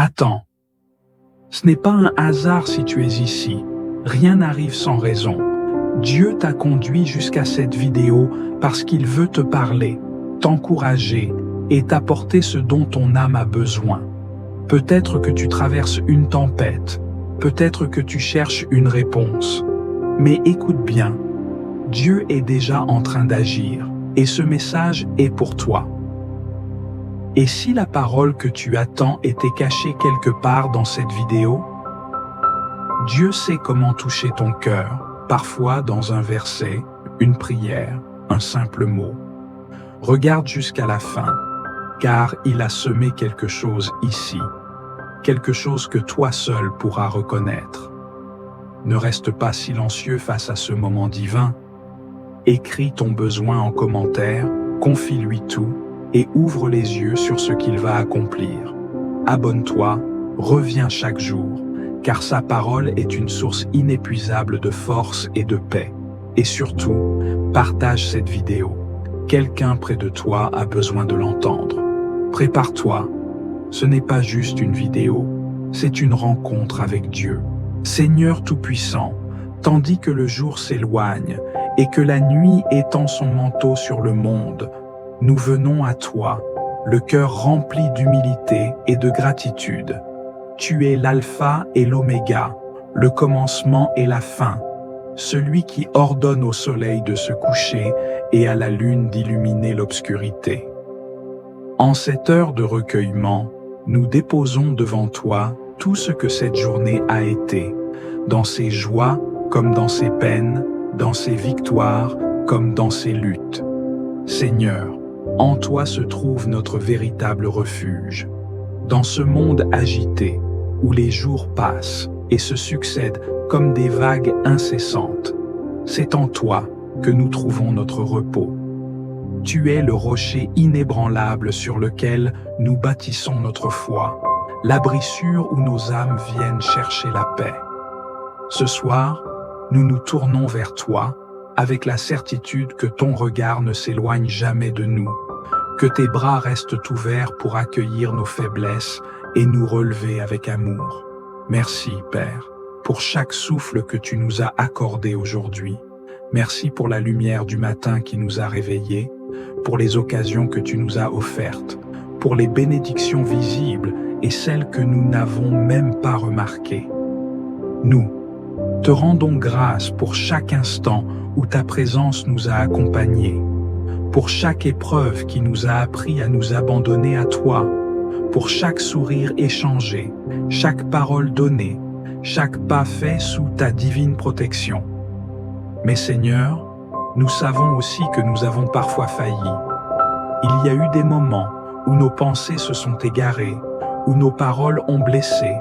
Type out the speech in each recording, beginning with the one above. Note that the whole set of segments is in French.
Attends. Ce n'est pas un hasard si tu es ici. Rien n'arrive sans raison. Dieu t'a conduit jusqu'à cette vidéo parce qu'il veut te parler, t'encourager et t'apporter ce dont ton âme a besoin. Peut-être que tu traverses une tempête, peut-être que tu cherches une réponse. Mais écoute bien, Dieu est déjà en train d'agir et ce message est pour toi. Et si la parole que tu attends était cachée quelque part dans cette vidéo? Dieu sait comment toucher ton cœur, parfois dans un verset, une prière, un simple mot. Regarde jusqu'à la fin, car il a semé quelque chose ici, quelque chose que toi seul pourras reconnaître. Ne reste pas silencieux face à ce moment divin. Écris ton besoin en commentaire, confie-lui tout et ouvre les yeux sur ce qu'il va accomplir. Abonne-toi, reviens chaque jour, car sa parole est une source inépuisable de force et de paix. Et surtout, partage cette vidéo. Quelqu'un près de toi a besoin de l'entendre. Prépare-toi. Ce n'est pas juste une vidéo, c'est une rencontre avec Dieu. Seigneur Tout-Puissant, tandis que le jour s'éloigne et que la nuit étend son manteau sur le monde, nous venons à toi, le cœur rempli d'humilité et de gratitude. Tu es l'alpha et l'oméga, le commencement et la fin, celui qui ordonne au soleil de se coucher et à la lune d'illuminer l'obscurité. En cette heure de recueillement, nous déposons devant toi tout ce que cette journée a été, dans ses joies comme dans ses peines, dans ses victoires comme dans ses luttes. Seigneur, en toi se trouve notre véritable refuge. Dans ce monde agité, où les jours passent et se succèdent comme des vagues incessantes, c'est en toi que nous trouvons notre repos. Tu es le rocher inébranlable sur lequel nous bâtissons notre foi, l'abri sûr où nos âmes viennent chercher la paix. Ce soir, nous nous tournons vers toi avec la certitude que ton regard ne s'éloigne jamais de nous, que tes bras restent ouverts pour accueillir nos faiblesses et nous relever avec amour. Merci, Père, pour chaque souffle que tu nous as accordé aujourd'hui. Merci pour la lumière du matin qui nous a réveillés, pour les occasions que tu nous as offertes, pour les bénédictions visibles et celles que nous n'avons même pas remarquées. Nous te rendons grâce pour chaque instant où ta présence nous a accompagnés, pour chaque épreuve qui nous a appris à nous abandonner à toi, pour chaque sourire échangé, chaque parole donnée, chaque pas fait sous ta divine protection. Mais Seigneur, nous savons aussi que nous avons parfois failli. Il y a eu des moments où nos pensées se sont égarées, où nos paroles ont blessé,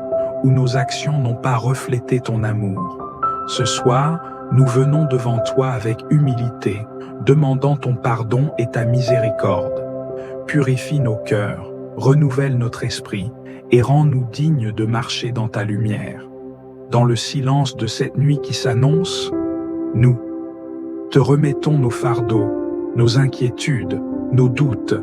où nos actions n'ont pas reflété ton amour. Ce soir, nous venons devant toi avec humilité, demandant ton pardon et ta miséricorde. Purifie nos cœurs, renouvelle notre esprit et rends-nous dignes de marcher dans ta lumière. Dans le silence de cette nuit qui s'annonce, nous te remettons nos fardeaux, nos inquiétudes, nos doutes.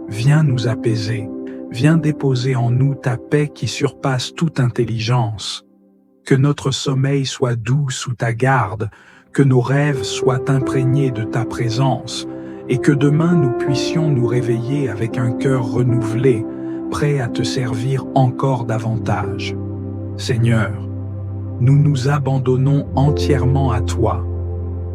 Viens nous apaiser, viens déposer en nous ta paix qui surpasse toute intelligence. Que notre sommeil soit doux sous ta garde, que nos rêves soient imprégnés de ta présence, et que demain nous puissions nous réveiller avec un cœur renouvelé, prêt à te servir encore davantage. Seigneur, nous nous abandonnons entièrement à toi.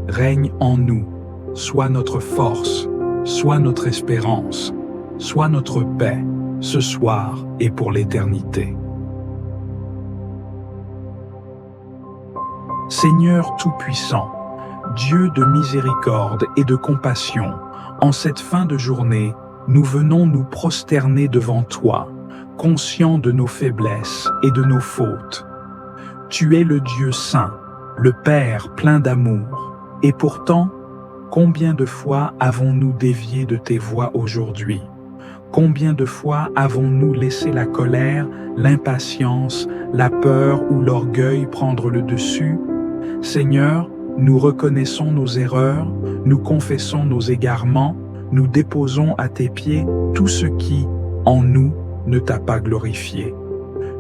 Règne en nous, sois notre force, sois notre espérance, sois notre paix, ce soir et pour l'éternité. Seigneur Tout-Puissant, Dieu de miséricorde et de compassion, en cette fin de journée, nous venons nous prosterner devant toi, conscients de nos faiblesses et de nos fautes. Tu es le Dieu saint, le Père plein d'amour, et pourtant, combien de fois avons-nous dévié de tes voies aujourd'hui? Combien de fois avons-nous laissé la colère, l'impatience, la peur ou l'orgueil prendre le dessus? Seigneur, nous reconnaissons nos erreurs, nous confessons nos égarements, nous déposons à tes pieds tout ce qui, en nous, ne t'a pas glorifié.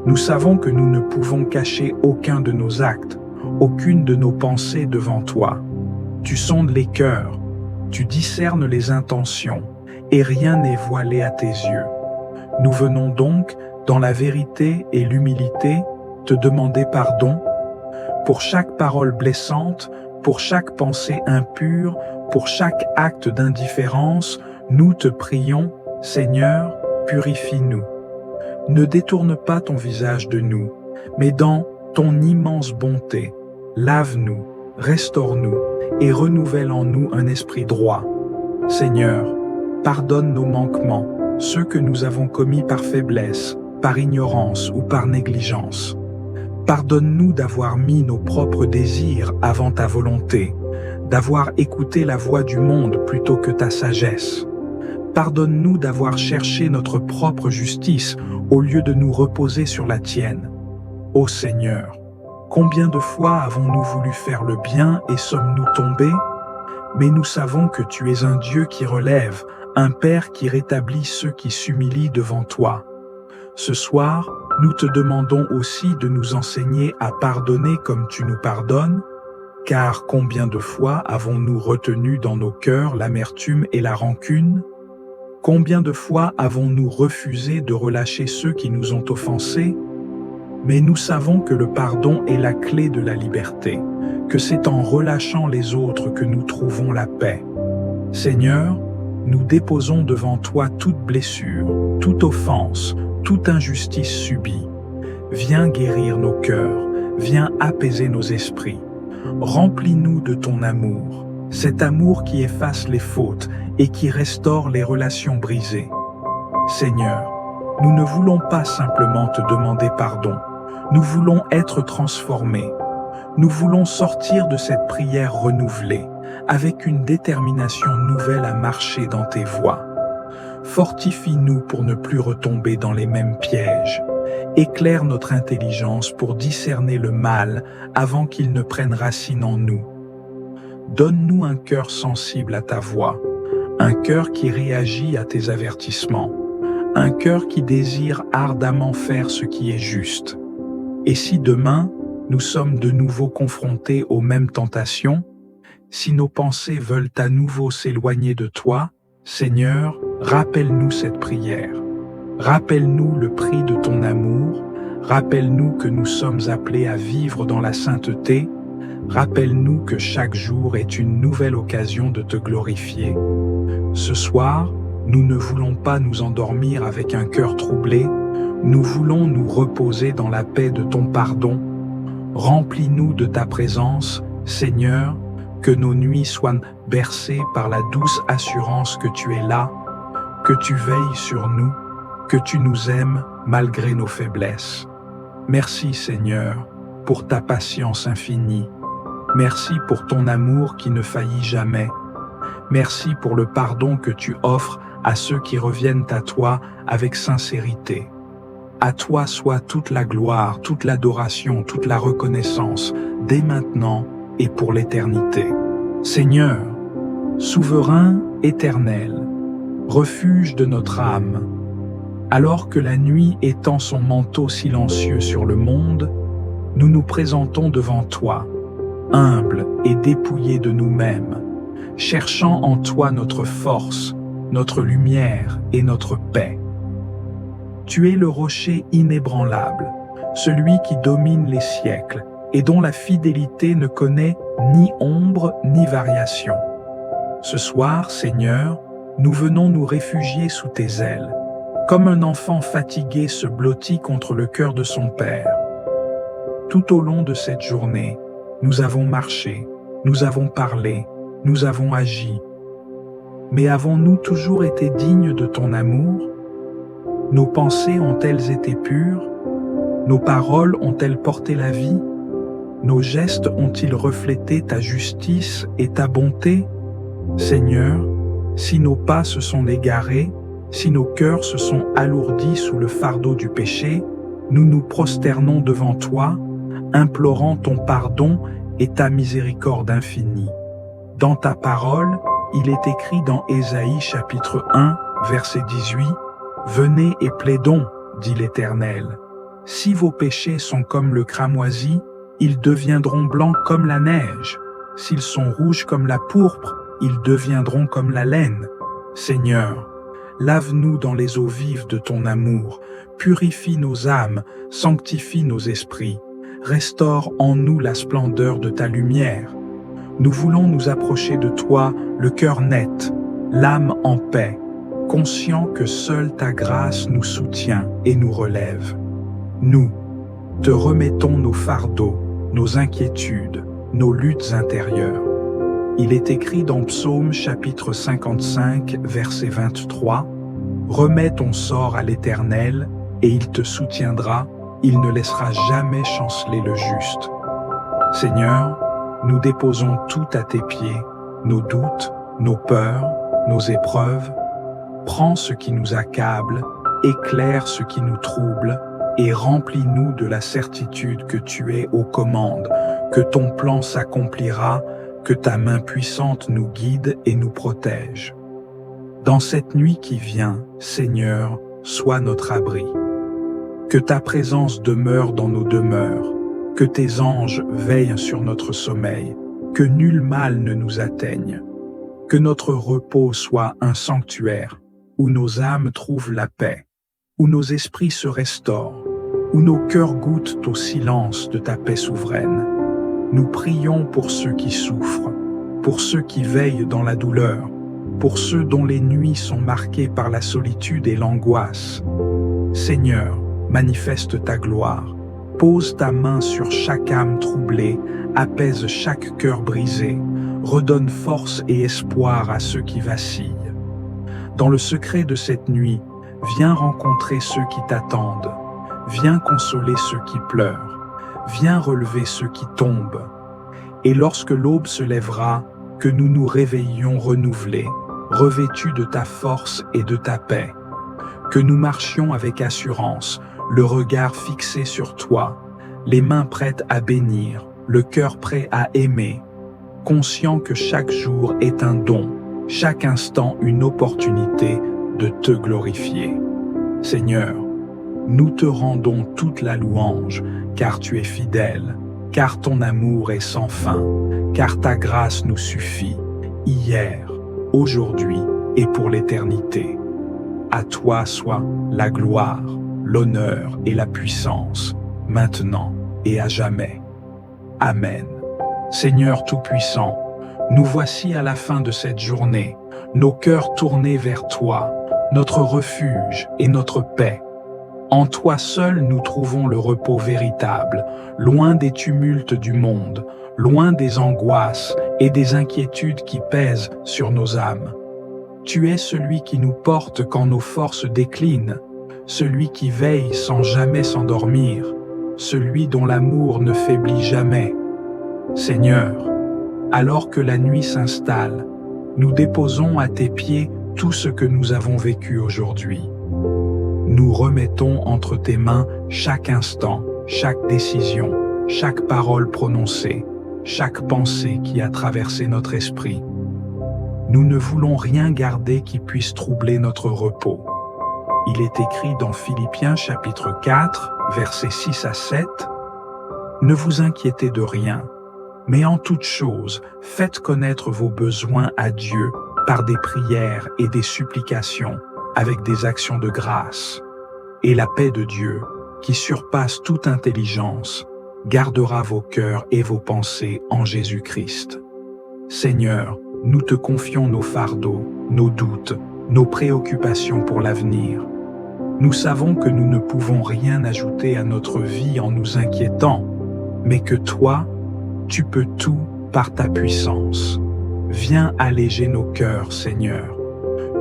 Nous savons que nous ne pouvons cacher aucun de nos actes, aucune de nos pensées devant toi. Tu sondes les cœurs, tu discernes les intentions, et rien n'est voilé à tes yeux. Nous venons donc, dans la vérité et l'humilité, te demander pardon pour chaque parole blessante, pour chaque pensée impure, pour chaque acte d'indifférence. Nous te prions, Seigneur, purifie-nous. Ne détourne pas ton visage de nous, mais dans ton immense bonté, lave-nous, restaure-nous et renouvelle en nous un esprit droit. Seigneur, pardonne nos manquements, ceux que nous avons commis par faiblesse, par ignorance ou par négligence. Pardonne-nous d'avoir mis nos propres désirs avant ta volonté, d'avoir écouté la voix du monde plutôt que ta sagesse. Pardonne-nous d'avoir cherché notre propre justice au lieu de nous reposer sur la tienne. Ô Seigneur, combien de fois avons-nous voulu faire le bien et sommes-nous tombés? Mais nous savons que tu es un Dieu qui relève, un Père qui rétablit ceux qui s'humilient devant toi. Ce soir, nous te demandons aussi de nous enseigner à pardonner comme tu nous pardonnes, car combien de fois avons-nous retenu dans nos cœurs l'amertume et la rancune? Combien de fois avons-nous refusé de relâcher ceux qui nous ont offensés? Mais nous savons que le pardon est la clé de la liberté, que c'est en relâchant les autres que nous trouvons la paix. Seigneur, nous déposons devant toi toute blessure, toute offense, toute injustice subie. Viens guérir nos cœurs, viens apaiser nos esprits. Remplis-nous de ton amour, cet amour qui efface les fautes et qui restaure les relations brisées. Seigneur, nous ne voulons pas simplement te demander pardon, nous voulons être transformés. Nous voulons sortir de cette prière renouvelée, avec une détermination nouvelle à marcher dans tes voies. Fortifie-nous pour ne plus retomber dans les mêmes pièges. Éclaire notre intelligence pour discerner le mal avant qu'il ne prenne racine en nous. Donne-nous un cœur sensible à ta voix, un cœur qui réagit à tes avertissements, un cœur qui désire ardemment faire ce qui est juste. Et si demain, nous sommes de nouveau confrontés aux mêmes tentations, si nos pensées veulent à nouveau s'éloigner de toi, Seigneur, rappelle-nous cette prière. Rappelle-nous le prix de ton amour, rappelle-nous que nous sommes appelés à vivre dans la sainteté, rappelle-nous que chaque jour est une nouvelle occasion de te glorifier. Ce soir, nous ne voulons pas nous endormir avec un cœur troublé, nous voulons nous reposer dans la paix de ton pardon. Remplis-nous de ta présence, Seigneur, que nos nuits soient bercées par la douce assurance que tu es là, que tu veilles sur nous, que tu nous aimes malgré nos faiblesses. Merci Seigneur pour ta patience infinie. Merci pour ton amour qui ne faillit jamais. Merci pour le pardon que tu offres à ceux qui reviennent à toi avec sincérité. À toi soit toute la gloire, toute l'adoration, toute la reconnaissance, dès maintenant et pour l'éternité. Seigneur, souverain éternel, refuge de notre âme, alors que la nuit étend son manteau silencieux sur le monde, nous nous présentons devant toi, humbles et dépouillés de nous-mêmes, cherchant en toi notre force, notre lumière et notre paix. Tu es le rocher inébranlable, celui qui domine les siècles et dont la fidélité ne connaît ni ombre ni variation. Ce soir, Seigneur, nous venons nous réfugier sous tes ailes, comme un enfant fatigué se blottit contre le cœur de son père. Tout au long de cette journée, nous avons marché, nous avons parlé, nous avons agi. Mais avons-nous toujours été dignes de ton amour? Nos pensées ont-elles été pures? Nos paroles ont-elles porté la vie? Nos gestes ont-ils reflété ta justice et ta bonté? Seigneur, si nos pas se sont égarés, si nos cœurs se sont alourdis sous le fardeau du péché, nous nous prosternons devant toi, implorant ton pardon et ta miséricorde infinie. Dans ta parole, il est écrit dans Ésaïe chapitre 1, verset 18, « Venez et plaidons, dit l'Éternel. Si vos péchés sont comme le cramoisi, ils deviendront blancs comme la neige. S'ils sont rouges comme la pourpre, ils deviendront comme la laine. Seigneur, lave-nous dans les eaux vives de ton amour, purifie nos âmes, sanctifie nos esprits, restaure en nous la splendeur de ta lumière. Nous voulons nous approcher de toi, le cœur net, l'âme en paix, conscient que seule ta grâce nous soutient et nous relève. Nous te remettons nos fardeaux, nos inquiétudes, nos luttes intérieures. Il est écrit dans Psaume chapitre 55, verset 23, « Remets ton sort à l'Éternel, et il te soutiendra, il ne laissera jamais chanceler le juste. » Seigneur, nous déposons tout à tes pieds, nos doutes, nos peurs, nos épreuves. Prends ce qui nous accable, éclaire ce qui nous trouble, et remplis-nous de la certitude que tu es aux commandes, que ton plan s'accomplira, que ta main puissante nous guide et nous protège. Dans cette nuit qui vient, Seigneur, sois notre abri. Que ta présence demeure dans nos demeures, que tes anges veillent sur notre sommeil, que nul mal ne nous atteigne, que notre repos soit un sanctuaire, où nos âmes trouvent la paix, où nos esprits se restaurent, où nos cœurs goûtent au silence de ta paix souveraine. Nous prions pour ceux qui souffrent, pour ceux qui veillent dans la douleur, pour ceux dont les nuits sont marquées par la solitude et l'angoisse. Seigneur, manifeste ta gloire, pose ta main sur chaque âme troublée, apaise chaque cœur brisé, redonne force et espoir à ceux qui vacillent. Dans le secret de cette nuit, viens rencontrer ceux qui t'attendent, viens consoler ceux qui pleurent, viens relever ceux qui tombent. Et lorsque l'aube se lèvera, que nous nous réveillions renouvelés, revêtus de ta force et de ta paix. Que nous marchions avec assurance, le regard fixé sur toi, les mains prêtes à bénir, le cœur prêt à aimer, conscient que chaque jour est un don, chaque instant une opportunité de te glorifier. Seigneur, nous te rendons toute la louange, car tu es fidèle, car ton amour est sans fin, car ta grâce nous suffit, hier, aujourd'hui et pour l'éternité. À toi soit la gloire, l'honneur et la puissance, maintenant et à jamais. Amen. Seigneur Tout-Puissant, nous voici à la fin de cette journée, nos cœurs tournés vers toi, notre refuge et notre paix. En toi seul nous trouvons le repos véritable, loin des tumultes du monde, loin des angoisses et des inquiétudes qui pèsent sur nos âmes. Tu es celui qui nous porte quand nos forces déclinent, celui qui veille sans jamais s'endormir, celui dont l'amour ne faiblit jamais. Seigneur, alors que la nuit s'installe, nous déposons à tes pieds tout ce que nous avons vécu aujourd'hui. Nous remettons entre tes mains chaque instant, chaque décision, chaque parole prononcée, chaque pensée qui a traversé notre esprit. Nous ne voulons rien garder qui puisse troubler notre repos. Il est écrit dans Philippiens chapitre 4, versets 6 à 7, « Ne vous inquiétez de rien, mais en toute chose, faites connaître vos besoins à Dieu par des prières et des supplications, avec des actions de grâce. Et la paix de Dieu, qui surpasse toute intelligence, gardera vos cœurs et vos pensées en Jésus-Christ. Seigneur, nous te confions nos fardeaux, nos doutes, nos préoccupations pour l'avenir. Nous savons que nous ne pouvons rien ajouter à notre vie en nous inquiétant, mais que toi, tu peux tout par ta puissance. Viens alléger nos cœurs, Seigneur.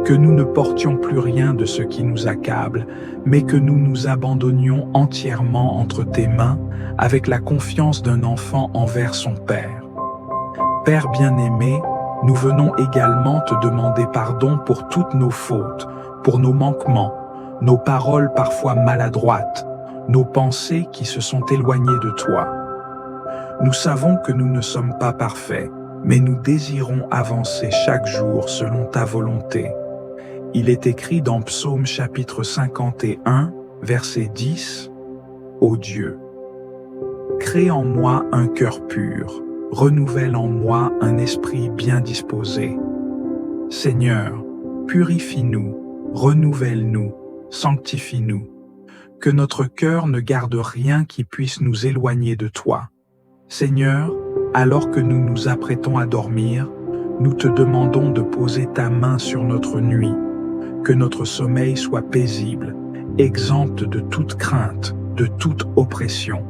Que nous ne portions plus rien de ce qui nous accable, mais que nous nous abandonnions entièrement entre tes mains avec la confiance d'un enfant envers son Père. Père bien-aimé, nous venons également te demander pardon pour toutes nos fautes, pour nos manquements, nos paroles parfois maladroites, nos pensées qui se sont éloignées de toi. Nous savons que nous ne sommes pas parfaits, mais nous désirons avancer chaque jour selon ta volonté. Il est écrit dans Psaume chapitre 51, verset 10, « ô Dieu. Crée en moi un cœur pur, renouvelle en moi un esprit bien disposé. Seigneur, purifie-nous, renouvelle-nous, sanctifie-nous. Que notre cœur ne garde rien qui puisse nous éloigner de toi. Seigneur, alors que nous nous apprêtons à dormir, nous te demandons de poser ta main sur notre nuit, que notre sommeil soit paisible, exempt de toute crainte, de toute oppression.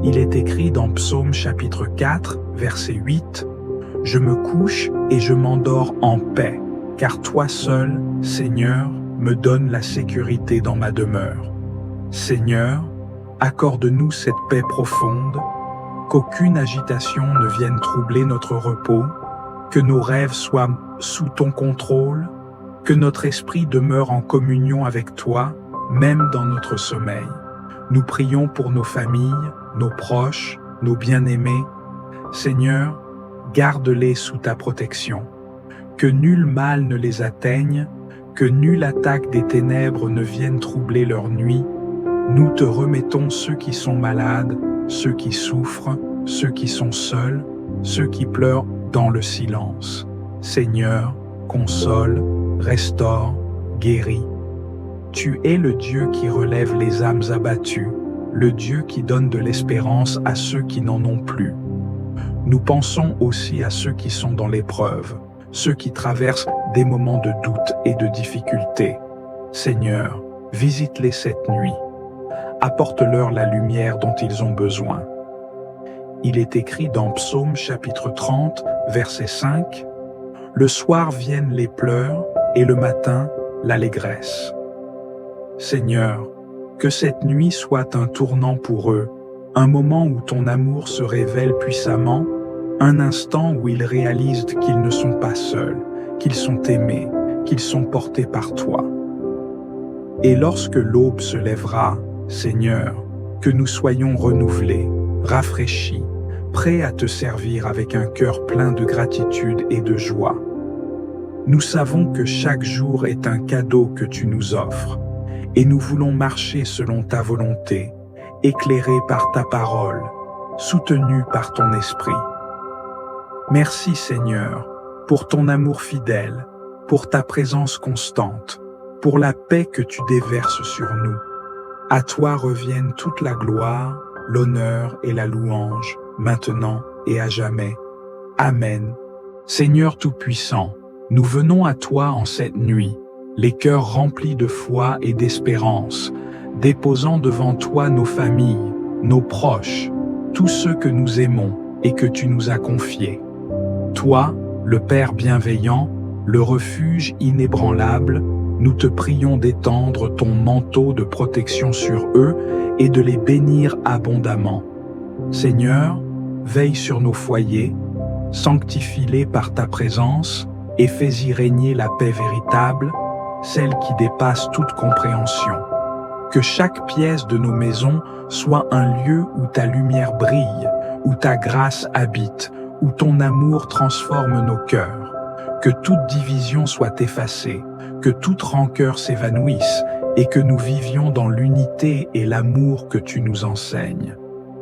Il est écrit dans Psaume chapitre 4, verset 8, « Je me couche et je m'endors en paix, car toi seul, Seigneur, me donnes la sécurité dans ma demeure. » Seigneur, accorde-nous cette paix profonde, qu'aucune agitation ne vienne troubler notre repos, que nos rêves soient sous ton contrôle, que notre esprit demeure en communion avec toi, même dans notre sommeil. Nous prions pour nos familles, nos proches, nos bien-aimés. Seigneur, garde-les sous ta protection. Que nul mal ne les atteigne, que nulle attaque des ténèbres ne vienne troubler leur nuit. Nous te remettons ceux qui sont malades, ceux qui souffrent, ceux qui sont seuls, ceux qui pleurent dans le silence. Seigneur, console, restaure, guéris. Tu es le Dieu qui relève les âmes abattues, le Dieu qui donne de l'espérance à ceux qui n'en ont plus. Nous pensons aussi à ceux qui sont dans l'épreuve, ceux qui traversent des moments de doute et de difficulté. Seigneur, visite-les cette nuit. Apporte-leur la lumière dont ils ont besoin. Il est écrit dans Psaume chapitre 30, verset 5, « Le soir viennent les pleurs et le matin l'allégresse. » Seigneur, que cette nuit soit un tournant pour eux, un moment où ton amour se révèle puissamment, un instant où ils réalisent qu'ils ne sont pas seuls, qu'ils sont aimés, qu'ils sont portés par toi. Et lorsque l'aube se lèvera, Seigneur, que nous soyons renouvelés, rafraîchis, prêts à te servir avec un cœur plein de gratitude et de joie. Nous savons que chaque jour est un cadeau que tu nous offres, et nous voulons marcher selon ta volonté, éclairés par ta parole, soutenus par ton esprit. Merci Seigneur, pour ton amour fidèle, pour ta présence constante, pour la paix que tu déverses sur nous. À toi reviennent toute la gloire, l'honneur et la louange, maintenant et à jamais. Amen. Seigneur Tout-Puissant, nous venons à toi en cette nuit, les cœurs remplis de foi et d'espérance, déposant devant toi nos familles, nos proches, tous ceux que nous aimons et que tu nous as confiés. Toi, le Père bienveillant, le refuge inébranlable, nous te prions d'étendre ton manteau de protection sur eux et de les bénir abondamment. Seigneur, veille sur nos foyers, sanctifie-les par ta présence et fais-y régner la paix véritable, celle qui dépasse toute compréhension. Que chaque pièce de nos maisons soit un lieu où ta lumière brille, où ta grâce habite, où ton amour transforme nos cœurs. Que toute division soit effacée, que toute rancœur s'évanouisse et que nous vivions dans l'unité et l'amour que tu nous enseignes.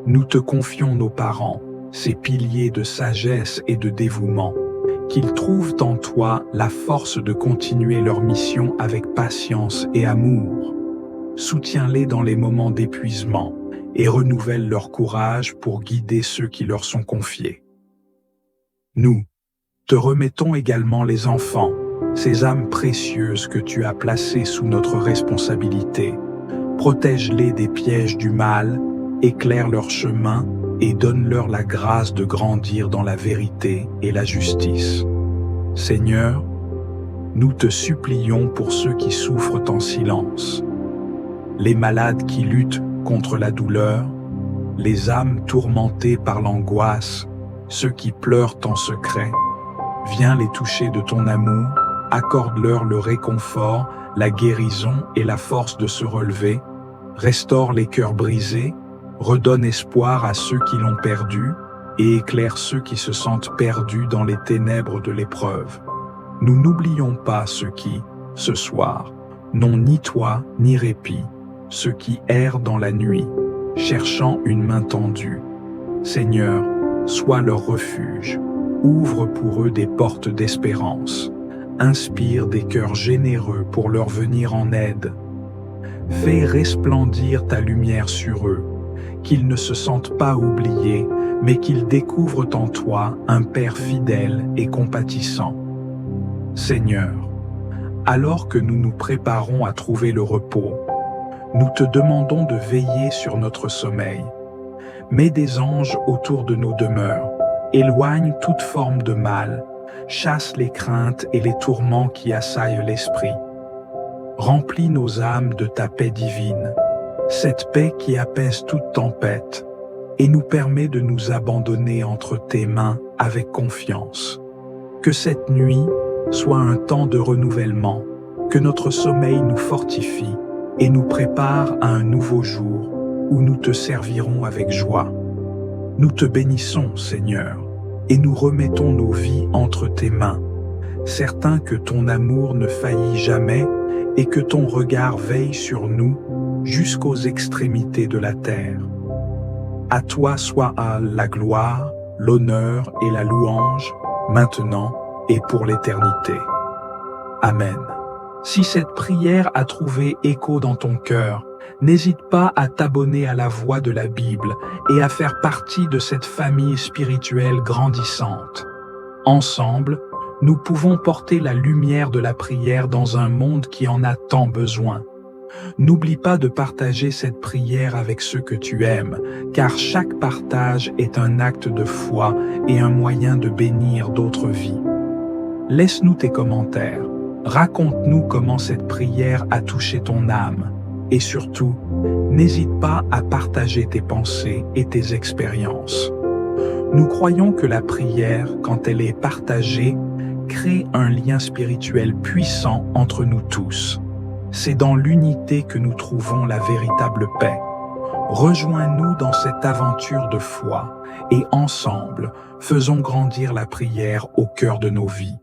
Nous te confions nos parents, ces piliers de sagesse et de dévouement, qu'ils trouvent en toi la force de continuer leur mission avec patience et amour. Soutiens-les dans les moments d'épuisement et renouvelle leur courage pour guider ceux qui leur sont confiés. Nous te remettons également les enfants, ces âmes précieuses que tu as placées sous notre responsabilité. Protège-les des pièges du mal, éclaire leur chemin et donne-leur la grâce de grandir dans la vérité et la justice. Seigneur, nous te supplions pour ceux qui souffrent en silence, les malades qui luttent contre la douleur, les âmes tourmentées par l'angoisse, ceux qui pleurent en secret. Viens les toucher de ton amour, accorde-leur le réconfort, la guérison et la force de se relever, restaure les cœurs brisés, redonne espoir à ceux qui l'ont perdu et éclaire ceux qui se sentent perdus dans les ténèbres de l'épreuve. Nous n'oublions pas ceux qui, ce soir, n'ont ni toit ni répit, ceux qui errent dans la nuit, cherchant une main tendue. Seigneur, sois leur refuge. Ouvre pour eux des portes d'espérance. Inspire des cœurs généreux pour leur venir en aide. Fais resplendir ta lumière sur eux, qu'ils ne se sentent pas oubliés, mais qu'ils découvrent en toi un Père fidèle et compatissant. Seigneur, alors que nous nous préparons à trouver le repos, nous te demandons de veiller sur notre sommeil. Mets des anges autour de nos demeures, éloigne toute forme de mal, chasse les craintes et les tourments qui assaillent l'esprit. Remplis nos âmes de ta paix divine, cette paix qui apaise toute tempête et nous permet de nous abandonner entre tes mains avec confiance. Que cette nuit soit un temps de renouvellement, que notre sommeil nous fortifie et nous prépare à un nouveau jour où nous te servirons avec joie. Nous te bénissons, Seigneur, et nous remettons nos vies entre tes mains, certains que ton amour ne faillit jamais et que ton regard veille sur nous jusqu'aux extrémités de la terre. À toi soit la gloire, l'honneur et la louange, maintenant et pour l'éternité. Amen. Si cette prière a trouvé écho dans ton cœur, n'hésite pas à t'abonner à la Voix de la Bible et à faire partie de cette famille spirituelle grandissante. Ensemble, nous pouvons porter la lumière de la prière dans un monde qui en a tant besoin. N'oublie pas de partager cette prière avec ceux que tu aimes, car chaque partage est un acte de foi et un moyen de bénir d'autres vies. Laisse-nous tes commentaires. Raconte-nous comment cette prière a touché ton âme. Et surtout, n'hésite pas à partager tes pensées et tes expériences. Nous croyons que la prière, quand elle est partagée, crée un lien spirituel puissant entre nous tous. C'est dans l'unité que nous trouvons la véritable paix. Rejoins-nous dans cette aventure de foi et ensemble, faisons grandir la prière au cœur de nos vies.